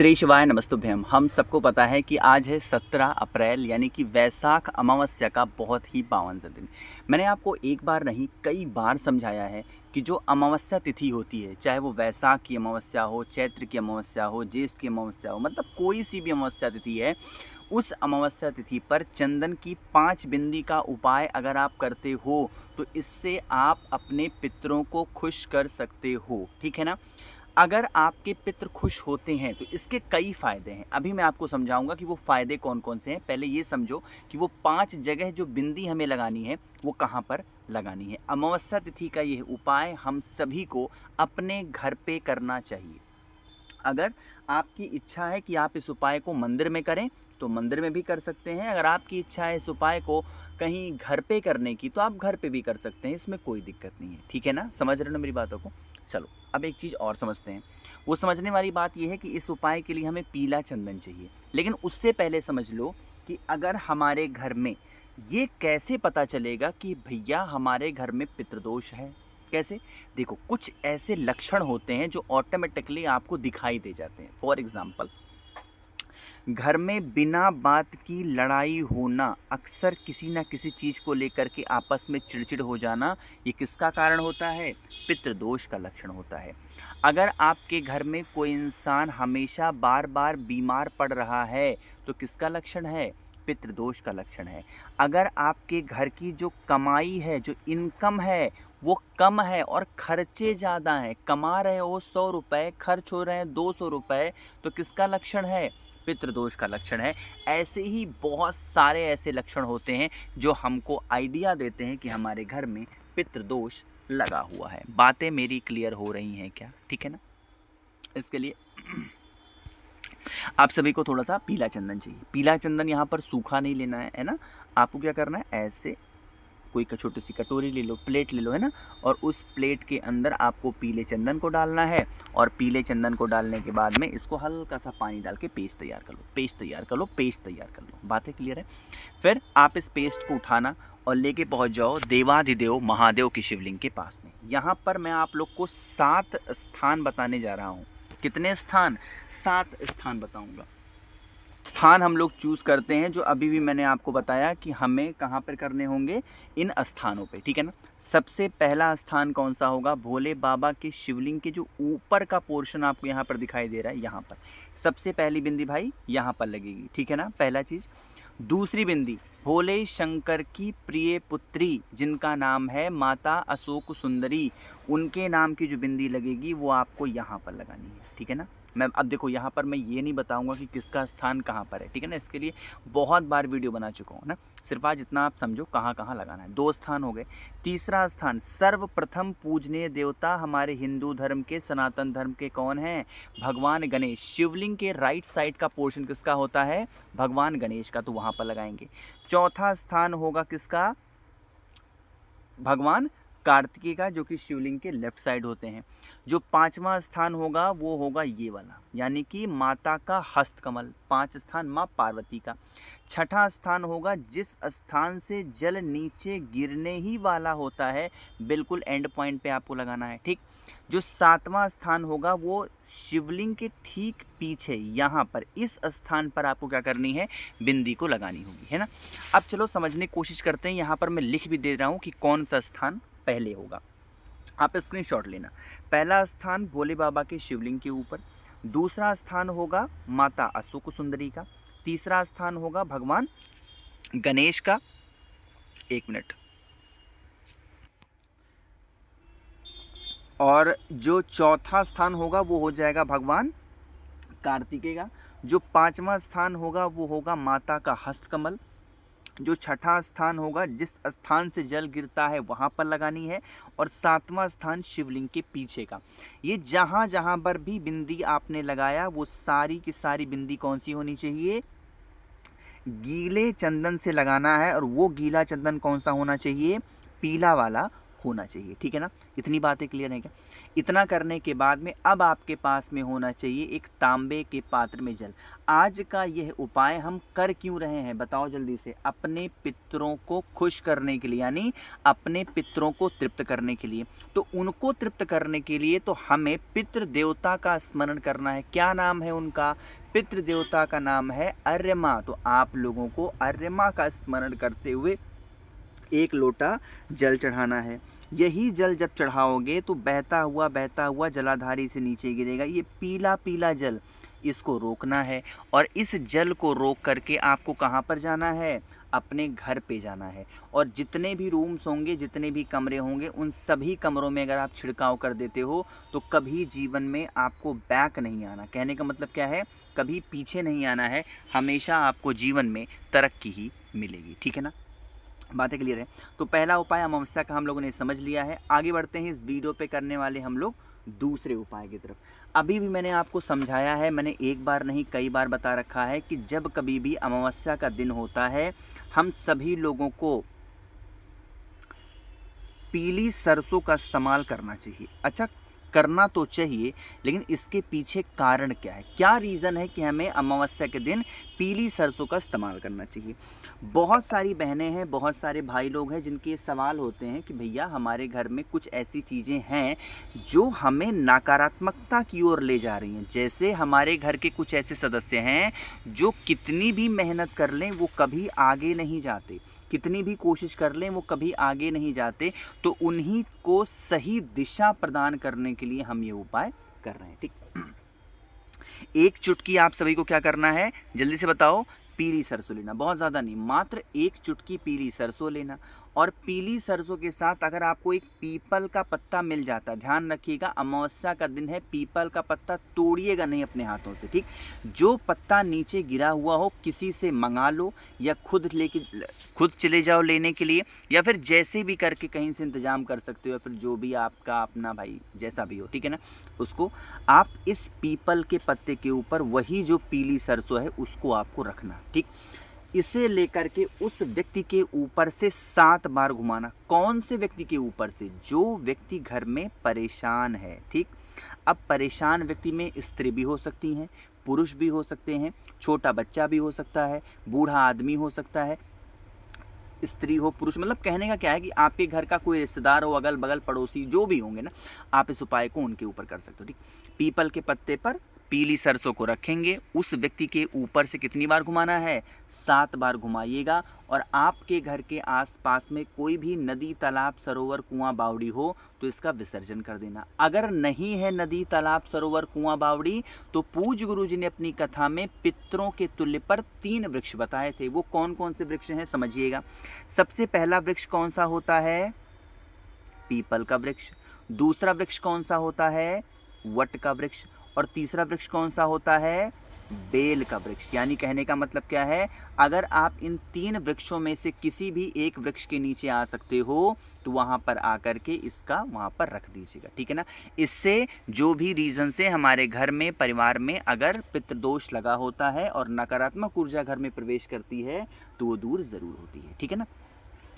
श्री शिवाय नमस्तुभ्यम। हम सबको पता है कि आज है 17 अप्रैल यानी कि वैशाख अमावस्या का बहुत ही पावन सा दिन। मैंने आपको एक बार नहीं कई बार समझाया है कि जो अमावस्या तिथि होती है, चाहे वो वैशाख की अमावस्या हो, चैत्र की अमावस्या हो, ज्येष्ठ की अमावस्या हो, मतलब कोई सी भी अमावस्या तिथि है, उस अमावस्या तिथि पर चंदन की 5 बिंदी का उपाय अगर आप करते हो तो इससे आप अपने पितरों को खुश कर सकते हो। ठीक है ना। अगर आपके पितृ खुश होते हैं तो इसके कई फ़ायदे हैं। अभी मैं आपको समझाऊंगा कि वो फ़ायदे कौन कौन से हैं। पहले ये समझो कि वो 5 जगह जो बिंदी हमें लगानी है वो कहाँ पर लगानी है। अमावस्या तिथि का यह उपाय हम सभी को अपने घर पे करना चाहिए। अगर आपकी इच्छा है कि आप इस उपाय को मंदिर में करें तो मंदिर में भी कर सकते हैं। अगर आपकी इच्छा है इस उपाय को कहीं घर पे करने की तो आप घर पे भी कर सकते हैं, इसमें कोई दिक्कत नहीं है। ठीक है ना, समझ रहे हो ना मेरी बातों को। चलो अब एक चीज़ और समझते हैं। वो समझने वाली बात यह है कि इस उपाय के लिए हमें पीला चंदन चाहिए, लेकिन उससे पहले समझ लो कि अगर हमारे घर में ये कैसे पता चलेगा कि भैया हमारे घर में पितृदोष है। कैसे? देखो, कुछ ऐसे लक्षण होते हैं जो ऑटोमेटिकली आपको दिखाई दे जाते हैं। फॉर एग्जाम्पल, घर में बिना बात की लड़ाई होना, अक्सर किसी ना किसी चीज़ को लेकर के आपस में चिड़चिड़ हो जाना, ये किसका कारण होता है? पितृदोष का लक्षण होता है। अगर आपके घर में कोई इंसान हमेशा बार बार बीमार पड़ रहा है तो किसका लक्षण है? पितृदोष का लक्षण है। अगर आपके घर की जो कमाई है, जो इनकम है, वो कम है और खर्चे ज़्यादा हैं, कमा रहे हो 100 रुपये, खर्च हो रहे हैं 200 रुपये, तो किसका लक्षण है? पितृदोष का लक्षण है। ऐसे ही बहुत सारे ऐसे लक्षण होते हैं जो हमको आइडिया देते हैं कि हमारे घर में पितृदोष लगा हुआ है। बातें मेरी क्लियर हो रही हैं क्या? ठीक है ना। इसके लिए आप सभी को थोड़ा सा पीला चंदन चाहिए। पीला चंदन यहाँ पर सूखा नहीं लेना है ना। आपको क्या करना है, ऐसे कोई छोटी सी कटोरी ले लो, प्लेट ले लो, है ना, और उस प्लेट के अंदर आपको पीले चंदन को डालना है। और पीले चंदन को डालने के बाद में इसको हल्का सा पानी डाल के पेस्ट तैयार कर लो, पेस्ट तैयार कर लो, पेस्ट तैयार कर लो। बातें क्लियर है? फिर आप इस पेस्ट को उठाना और लेके पहुंच जाओ देवाधिदेव महादेव की शिवलिंग के पास में। यहाँ पर मैं आप लोग को 7 स्थान बताने जा रहा हूँ। कितने स्थान? 7 स्थान बताऊँगा। स्थान हम लोग चूज़ करते हैं जो अभी भी मैंने आपको बताया कि हमें कहाँ पर करने होंगे, इन स्थानों पे। ठीक है ना। सबसे पहला स्थान कौन सा होगा? भोले बाबा के शिवलिंग के जो ऊपर का पोर्शन आपको यहाँ पर दिखाई दे रहा है, यहाँ पर सबसे पहली बिंदी भाई यहाँ पर लगेगी। ठीक है ना, पहला चीज़। दूसरी बिंदी, भोले शंकर की प्रिय पुत्री जिनका नाम है माता अशोक सुंदरी, उनके नाम की जो बिंदी लगेगी वो आपको यहाँ पर लगानी है। ठीक है ना। मैं अब देखो, यहाँ पर मैं ये नहीं बताऊंगा कि किसका स्थान कहाँ पर है। ठीक है ना, इसके लिए बहुत बार वीडियो बना चुका हूँ ना। सिर्फ आज इतना आप समझो कहाँ कहाँ लगाना है। 2 स्थान हो गए। तीसरा स्थान, सर्वप्रथम पूजनीय देवता हमारे हिंदू धर्म के, सनातन धर्म के कौन है? भगवान गणेश। शिवलिंग के राइट साइड का पोर्शन किसका होता है? भगवान गणेश का, तो वहाँ पर लगाएंगे। चौथा स्थान होगा किसका? भगवान कार्तिकेय का, जो कि शिवलिंग के लेफ्ट साइड होते हैं। जो 5वां स्थान होगा वो होगा ये वाला, यानी कि माता का हस्तकमल। 5 स्थान माँ पार्वती का। छठा स्थान होगा जिस स्थान से जल नीचे गिरने ही वाला होता है, बिल्कुल एंड पॉइंट पे आपको लगाना है। ठीक। जो 7वां स्थान होगा वो शिवलिंग के ठीक पीछे, यहाँ पर इस स्थान पर आपको क्या करनी है? बिंदी को लगानी होगी, है ना। अब चलो समझने की कोशिश करते हैं। यहाँ पर मैं लिख भी दे रहा हूँ कि कौन सा स्थान पहले होगा, आप स्क्रीनशॉट लेना। पहला स्थान भोले बाबा के शिवलिंग के ऊपर। दूसरा स्थान होगा माता अशोक सुंदरी का। तीसरा स्थान होगा भगवान गणेश का। 1 मिनट। और जो चौथा स्थान होगा वो हो जाएगा भगवान कार्तिकेय का। जो 5वां स्थान होगा वो होगा माता का हस्तकमल। जो छठा स्थान होगा जिस स्थान से जल गिरता है वहाँ पर लगानी है। और 7वां स्थान शिवलिंग के पीछे का। ये जहाँ जहाँ पर भी बिंदी आपने लगाया वो सारी की सारी बिंदी कौन सी होनी चाहिए? गीले चंदन से लगाना है। और वो गीला चंदन कौन सा होना चाहिए? पीला वाला होना चाहिए। ठीक है ना, इतनी बातें क्लियर है क्या? इतना करने के बाद में अब आपके पास में होना चाहिए एक तांबे के पात्र में जल। आज का यह उपाय हम कर क्यों रहे हैं बताओ जल्दी से? अपने पितरों को खुश करने के लिए, यानी अपने पितरों को तृप्त करने के लिए। तो उनको तृप्त करने के लिए तो हमें पितृ देवता का स्मरण करना है। क्या नाम है उनका? पितृ देवता का नाम है अर्यमा। तो आप लोगों को अर्यमा का स्मरण करते हुए एक लोटा जल चढ़ाना है। यही जल जब चढ़ाओगे तो बहता हुआ जलाधारी से नीचे गिरेगा। ये पीला पीला जल, इसको रोकना है। और इस जल को रोक करके आपको कहाँ पर जाना है? अपने घर पे जाना है। और जितने भी रूम्स होंगे, जितने भी कमरे होंगे, उन सभी कमरों में अगर आप छिड़काव कर देते हो तो कभी जीवन में आपको बैक नहीं आना। कहने का मतलब क्या है? कभी पीछे नहीं आना है, हमेशा आपको जीवन में तरक्की ही मिलेगी। ठीक है ना, बातें क्लियर है? तो पहला उपाय अमावस्या का हम लोगों ने समझ लिया है। आगे बढ़ते हैं इस वीडियो पे करने वाले हम लोग दूसरे उपाय की तरफ। अभी भी मैंने आपको समझाया है, मैंने एक बार नहीं कई बार बता रखा है कि जब कभी भी अमावस्या का दिन होता है हम सभी लोगों को पीली सरसों का इस्तेमाल करना चाहिए। अच्छा, करना तो चाहिए, लेकिन इसके पीछे कारण क्या है? क्या रीज़न है कि हमें अमावस्या के दिन पीली सरसों का इस्तेमाल करना चाहिए? बहुत सारी बहनें हैं, बहुत सारे भाई लोग हैं जिनके सवाल होते हैं कि भैया हमारे घर में कुछ ऐसी चीज़ें हैं जो हमें नकारात्मकता की ओर ले जा रही हैं। जैसे हमारे घर के कुछ ऐसे सदस्य हैं जो कितनी भी मेहनत कर लें वो कभी आगे नहीं जाते, कितनी भी कोशिश कर लें वो कभी आगे नहीं जाते। तो उन्हीं को सही दिशा प्रदान करने के लिए हम ये उपाय कर रहे हैं। ठीक, एक चुटकी आप सभी को क्या करना है, जल्दी से बताओ? पीली सरसों लेना, बहुत ज़्यादा नहीं, मात्र एक चुटकी पीली सरसों लेना। और पीली सरसों के साथ अगर आपको एक पीपल का पत्ता मिल जाता, ध्यान रखिएगा अमावस्या का दिन है, पीपल का पत्ता तोड़िएगा नहीं अपने हाथों से। ठीक, जो पत्ता नीचे गिरा हुआ हो किसी से मंगा लो, या खुद चले जाओ लेने के लिए, या फिर जैसे भी करके कहीं से इंतज़ाम कर सकते हो, या फिर जो भी आपका अपना भाई जैसा भी हो। ठीक है ना, उसको आप इस पीपल के पत्ते के ऊपर वही जो पीली सरसों है उसको आपको रखना। ठीक, इसे लेकर के उस व्यक्ति के ऊपर से 7 बार घुमाना। कौन से व्यक्ति के ऊपर से? जो व्यक्ति घर में परेशान है। ठीक, अब परेशान व्यक्ति में स्त्री भी हो सकती हैं, पुरुष भी हो सकते हैं, छोटा बच्चा भी हो सकता है, बूढ़ा आदमी हो सकता है, स्त्री हो पुरुष, मतलब कहने का क्या है कि आपके घर का कोई रिश्तेदार हो, अगल बगल पड़ोसी जो भी होंगे ना, आप इस उपाय को उनके ऊपर कर सकते हो। ठीक, पीपल के पत्ते पर पीली सरसों को रखेंगे, उस व्यक्ति के ऊपर से कितनी बार घुमाना है? 7 बार घुमाइएगा। और आपके घर के आसपास में कोई भी नदी, तालाब, सरोवर, कुआं, बावड़ी हो तो इसका विसर्जन कर देना। अगर नहीं है नदी, तालाब, सरोवर, कुआं, बावड़ी, तो पूज्य गुरु जी ने अपनी कथा में पितरों के तुल्य पर 3 वृक्ष बताए थे। वो कौन कौन से वृक्ष हैं समझिएगा। सबसे पहला वृक्ष कौन सा होता है? पीपल का वृक्ष। दूसरा वृक्ष कौन सा होता है? वट का वृक्ष। और तीसरा वृक्ष कौन सा होता है? बेल का वृक्ष। यानी कहने का मतलब क्या है? अगर आप इन 3 वृक्षों में से किसी भी एक वृक्ष के नीचे आ सकते हो तो वहां पर आकर के इसका वहां पर रख दीजिएगा। ठीक है ना, इससे जो भी रीजन से हमारे घर में, परिवार में अगर पितृदोष लगा होता है और नकारात्मक ऊर्जा घर में प्रवेश करती है तो वो दूर जरूर होती है। ठीक है ना,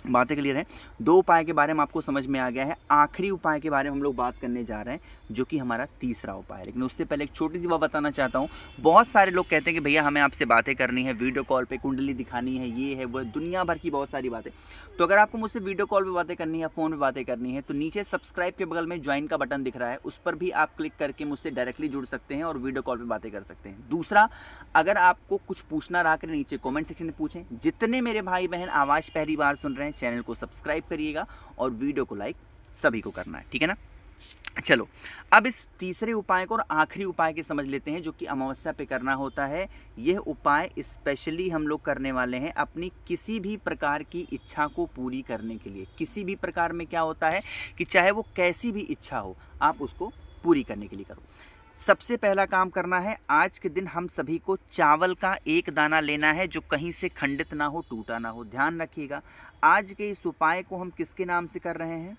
बातें क्लियर हैं? 2 उपाय के बारे में आपको समझ में आ गया है। आखिरी उपाय के बारे में हम लोग बात करने जा रहे हैं जो कि हमारा तीसरा उपाय है। लेकिन उससे पहले एक छोटी सी बात बताना चाहता हूँ। बहुत सारे लोग कहते हैं कि भैया हमें आपसे बातें करनी है, वीडियो कॉल पे कुंडली दिखानी है, ये है वो, दुनिया भर की बहुत सारी बातें। तो अगर आपको मुझसे वीडियो कॉल पर बातें करनी है, फ़ोन पर बातें करनी है, तो नीचे सब्सक्राइब के बगल में ज्वाइन का बटन दिख रहा है, उस पर भी आप क्लिक करके मुझसे डायरेक्टली जुड़ सकते हैं और वीडियो कॉल पर बातें कर सकते हैं। दूसरा, अगर आपको कुछ पूछना रहा कर नीचे कॉमेंट सेक्शन में पूछें। जितने मेरे भाई बहन आवाज़ पहली बार सुन रहे हैं, चैनल को सब्सक्राइब करिएगा और वीडियो को लाइक सभी को करना है। ठीक है ना, चलो अब इस तीसरे उपाय को और आखिरी उपाय के समझ लेते हैं जो कि अमावस्या पे करना होता है। यह उपाय स्पेशली हम लोग करने वाले हैं अपनी किसी भी प्रकार की इच्छा को पूरी करने के लिए। किसी भी प्रकार में क्या होता है कि चाहे वो कैसी भी इच्छा हो, आप उसको पूरी करने के लिए करो। सबसे पहला काम करना है, आज के दिन हम सभी को चावल का एक दाना लेना है जो कहीं से खंडित ना हो, टूटा ना हो। ध्यान रखिएगा, आज के इस उपाय को हम किसके नाम से कर रहे हैं?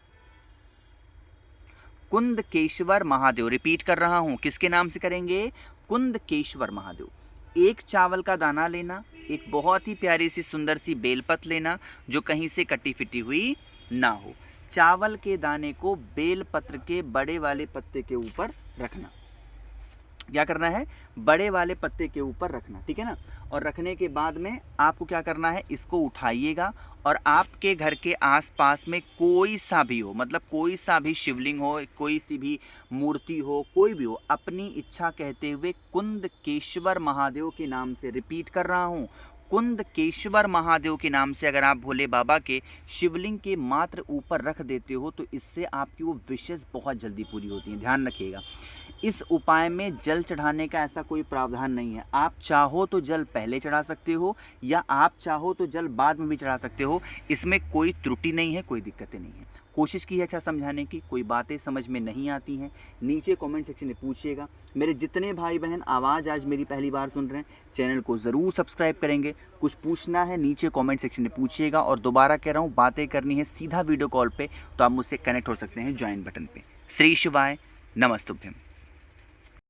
कुंदकेश्वर महादेव। रिपीट कर रहा हूं, किसके नाम से करेंगे? कुंदकेश्वर महादेव। एक चावल का दाना लेना, एक बहुत ही प्यारी सी सुंदर सी बेलपत लेना जो कहीं से कटी फिटी हुई ना हो। चावल के दाने को बेल पत्र के बड़े वाले पत्ते के ऊपर रखना। क्या करना है? बड़े वाले पत्ते के ऊपर रखना, ठीक है ना। और रखने के बाद में आपको क्या करना है, इसको उठाइएगा और आपके घर के आसपास में कोई सा भी हो, मतलब कोई सा भी शिवलिंग हो, कोई सी भी मूर्ति हो, कोई भी हो, अपनी इच्छा कहते हुए कुंदकेश्वर महादेव के नाम से, रिपीट कर रहा हूँ, कुंदकेश्वर महादेव के नाम से अगर आप भोले बाबा के शिवलिंग के मात्र ऊपर रख देते हो तो इससे आपकी वो विशेष बहुत जल्दी पूरी होती हैं। ध्यान रखिएगा, इस उपाय में जल चढ़ाने का ऐसा कोई प्रावधान नहीं है। आप चाहो तो जल पहले चढ़ा सकते हो या आप चाहो तो जल बाद में भी चढ़ा सकते हो, इसमें कोई त्रुटि नहीं है, कोई दिक्कतें नहीं है। कोशिश की है अच्छा समझाने की, कोई बातें समझ में नहीं आती हैं नीचे कमेंट सेक्शन में पूछिएगा। मेरे जितने भाई बहन आवाज़ आज मेरी पहली बार सुन रहे हैं, चैनल को ज़रूर सब्सक्राइब करेंगे। कुछ पूछना है नीचे कमेंट सेक्शन में पूछिएगा। और दोबारा कह रहा हूँ, बातें करनी है सीधा वीडियो कॉल पे तो आप मुझसे कनेक्ट हो सकते हैं ज्वाइन बटन पे। श्री शिवाय, नमस्तुभ्यम।